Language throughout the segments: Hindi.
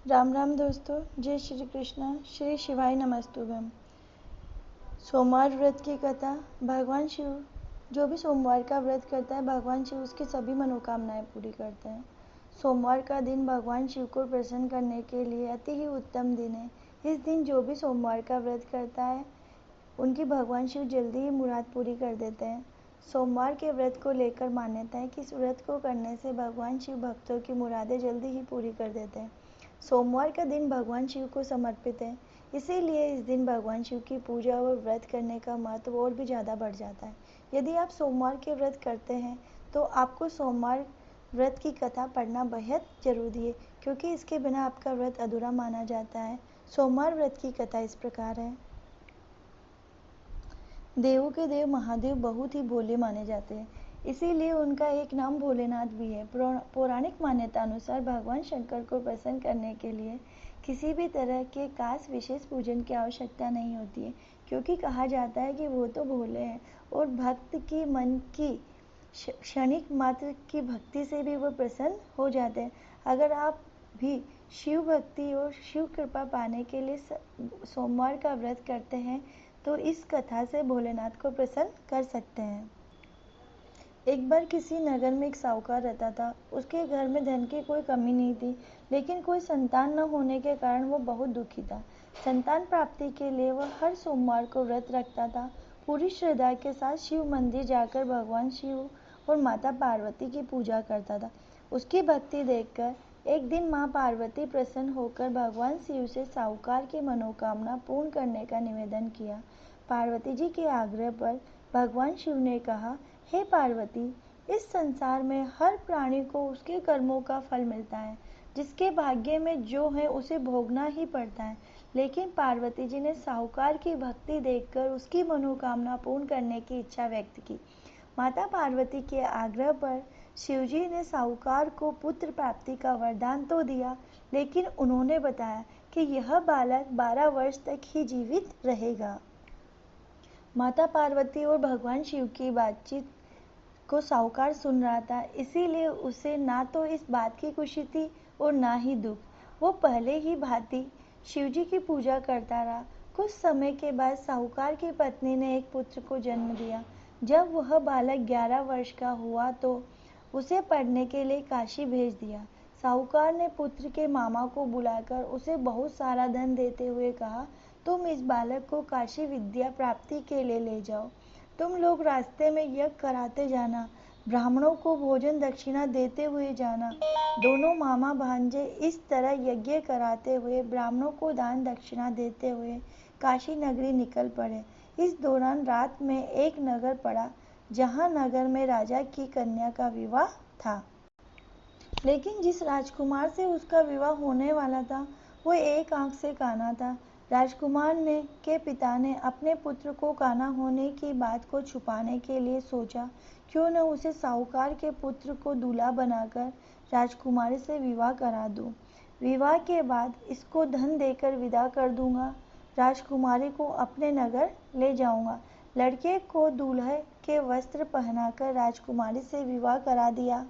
राम राम दोस्तों, जय श्री कृष्णा, श्री शिवाय नमस्तुभ्यम। सोमवार व्रत की कथा। भगवान शिव जो भी सोमवार का व्रत करता है, भगवान शिव उसकी सभी मनोकामनाएं पूरी करते हैं। सोमवार का दिन भगवान शिव को प्रसन्न करने के लिए अति ही उत्तम दिन है। इस दिन जो भी सोमवार का व्रत करता है, उनकी भगवान शिव जल्दी ही मुराद पूरी कर देते हैं। सोमवार के व्रत को लेकर मान्यता है कि इस व्रत को करने से भगवान शिव भक्तों की मुरादें जल्दी ही पूरी कर देते हैं। सोमवार का दिन भगवान शिव को समर्पित है, इसीलिए इस दिन भगवान शिव की पूजा और व्रत करने का महत्व और भी ज़्यादा बढ़ जाता है। यदि आप सोमवार के व्रत करते हैं तो आपको सोमवार व्रत की कथा पढ़ना बेहद जरूरी है, क्योंकि इसके बिना आपका व्रत अधूरा माना जाता है। सोमवार व्रत की कथा इस प्रकार है। देवों के देव महादेव बहुत ही भोले माने जाते हैं, इसीलिए उनका एक नाम भोलेनाथ भी है। पौराणिक मान्यता अनुसार भगवान शंकर को प्रसन्न करने के लिए किसी भी तरह के खास विशेष पूजन की आवश्यकता नहीं होती है, क्योंकि कहा जाता है कि वो तो भोले हैं और भक्त की मन की क्षणिक मात्र की भक्ति से भी वो प्रसन्न हो जाते हैं। अगर आप भी शिव भक्ति और शिव कृपा पाने के लिए सोमवार का व्रत करते हैं तो इस कथा से भोलेनाथ को प्रसन्न कर सकते हैं। एक बार किसी नगर में एक साहूकार रहता था। उसके घर में धन की कोई कमी नहीं थी, लेकिन कोई संतान न होने के कारण वो बहुत दुखी था। संतान प्राप्ति के लिए वह हर सोमवार को व्रत रखता था। पूरी श्रद्धा के साथ शिव मंदिर जाकर भगवान शिव और माता पार्वती की पूजा करता था। उसकी भक्ति देखकर एक दिन माँ पार्वती प्रसन्न होकर भगवान शिव से साहूकार की मनोकामना पूर्ण करने का निवेदन किया। पार्वती जी के आग्रह पर भगवान शिव ने कहा, हे पार्वती, इस संसार में हर प्राणी को उसके कर्मों का फल मिलता है। जिसके भाग्य में जो है उसे भोगना ही पड़ता है। लेकिन पार्वती जी ने साहूकार की भक्ति देखकर उसकी मनोकामना पूर्ण करने की इच्छा व्यक्त की। माता पार्वती के आग्रह पर शिवजी ने साहूकार को पुत्र प्राप्ति का वरदान तो दिया, लेकिन उन्होंने बताया कि यह बालक 12 वर्ष तक ही जीवित रहेगा। माता पार्वती और भगवान शिव की बातचीत को साहूकार सुन रहा था, इसीलिए उसे ना तो इस बात की खुशी थी और ना ही दुख। वो पहले ही भांति शिवजी की पूजा करता रहा। कुछ समय के बाद साहूकार की पत्नी ने एक पुत्र को जन्म दिया। जब वह बालक 11 वर्ष का हुआ तो उसे पढ़ने के लिए काशी भेज दिया। साहूकार ने पुत्र के मामा को बुलाकर उसे बहुत सारा धन देते हुए कहा, तुम इस बालक को काशी विद्या प्राप्ति के लिए ले जाओ। तुम लोग रास्ते में यज्ञ कराते जाना, ब्राह्मणों को भोजन दक्षिणा देते हुए जाना। दोनों मामा भांजे इस तरह यज्ञ कराते हुए ब्राह्मणों को दान दक्षिणा देते हुए काशी नगरी निकल पड़े। इस दौरान रात में एक नगर पड़ा, जहाँ नगर में राजा की कन्या का विवाह था। लेकिन जिस राजकुमार से उसका विवाह होने वाला था वो एक आंख से काना था। राजकुमार के पिता ने अपने पुत्र को काना होने की बात को छुपाने के लिए सोचा, क्यों न उसे साहूकार के पुत्र को दूल्हा बनाकर राजकुमारी से विवाह करा दूं। विवाह के बाद इसको धन देकर विदा कर दूंगा। राजकुमारी को अपने नगर ले जाऊंगा। लड़के को दूल्हे के वस्त्र पहनाकर राजकुमारी से विवाह करा दिया।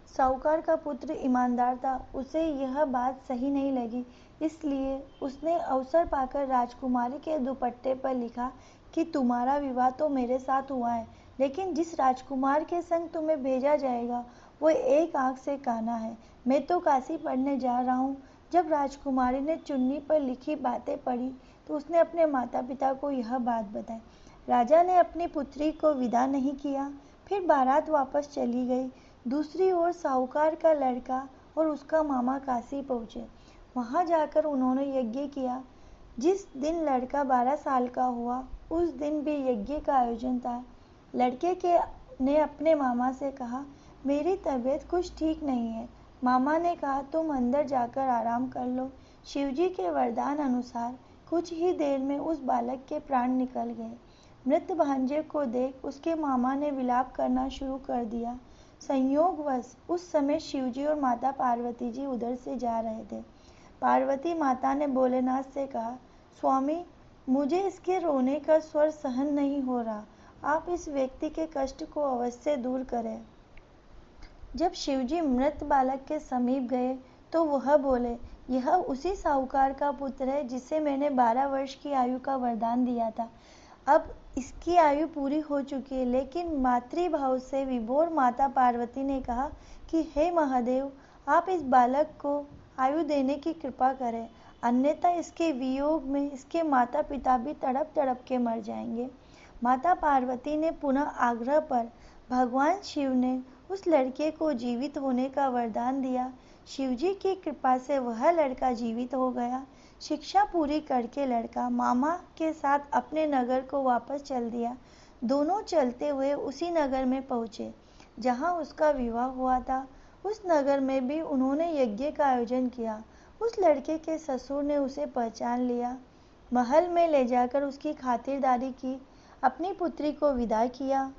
साहूकार का पुत्र ईमानदार था, उसे यह बात सही नहीं लगी, इसलिए उसने अवसर पाकर राजकुमारी के दुपट्टे पर लिखा कि तुम्हारा विवाह तो मेरे साथ हुआ है, लेकिन जिस राजकुमार के संग तुम्हें भेजा जाएगा वो एक आंख से काना है। मैं तो काशी पढ़ने जा रहा हूँ। जब राजकुमारी ने चुन्नी पर लिखी बातें पढ़ी तो उसने अपने माता पिता को यह बात बताई। राजा ने अपनी पुत्री को विदा नहीं किया, फिर बारात वापस चली गई। दूसरी ओर साहूकार का लड़का और उसका मामा काशी पहुँचे। वहाँ जाकर उन्होंने यज्ञ किया। जिस दिन लड़का 12 साल का हुआ उस दिन भी यज्ञ का आयोजन था। लड़के ने अपने मामा से कहा, मेरी तबीयत कुछ ठीक नहीं है। मामा ने कहा, तुम अंदर जाकर आराम कर लो। शिवजी के वरदान अनुसार कुछ ही देर में उस बालक के प्राण निकल गए। मृत भांजे को देख उसके मामा ने विलाप करना शुरू कर दिया। संयोगवश उस समय शिवजी और माता पार्वती जी उधर से जा रहे थे। पार्वती माता ने भोलेनाथ से कहा, स्वामी, मुझे इसके रोने का स्वर सहन नहीं हो रहा। आप इस व्यक्ति के कष्ट को अवश्य दूर करें। जब शिवजी मृत बालक के समीप गए तो वह बोले, यह उसी साहूकार का पुत्र है जिसे मैंने 12 वर्ष की आयु का वरदान दिया था। अब इसकी आयु पूरी हो चुकी है। लेकिन मातृभाव से विभोर माता पार्वती ने कहा कि हे महादेव, आप इस बालक को आयु देने की कृपा करें, अन्यथा इसके वियोग में इसके माता पिता भी तड़प तड़प के मर जाएंगे। माता पार्वती ने पुनः आग्रह पर भगवान शिव ने उस लड़के को जीवित होने का वरदान दिया। शिवजी की कृपा से वह लड़का जीवित हो गया। शिक्षा पूरी करके लड़का मामा के साथ अपने नगर को वापस चल दिया। दोनों चलते हुए उसी नगर में पहुंचे जहां उसका विवाह हुआ था। उस नगर में भी उन्होंने यज्ञ का आयोजन किया। उस लड़के के ससुर ने उसे पहचान लिया, महल में ले जाकर उसकी खातिरदारी की, अपनी पुत्री को विदा किया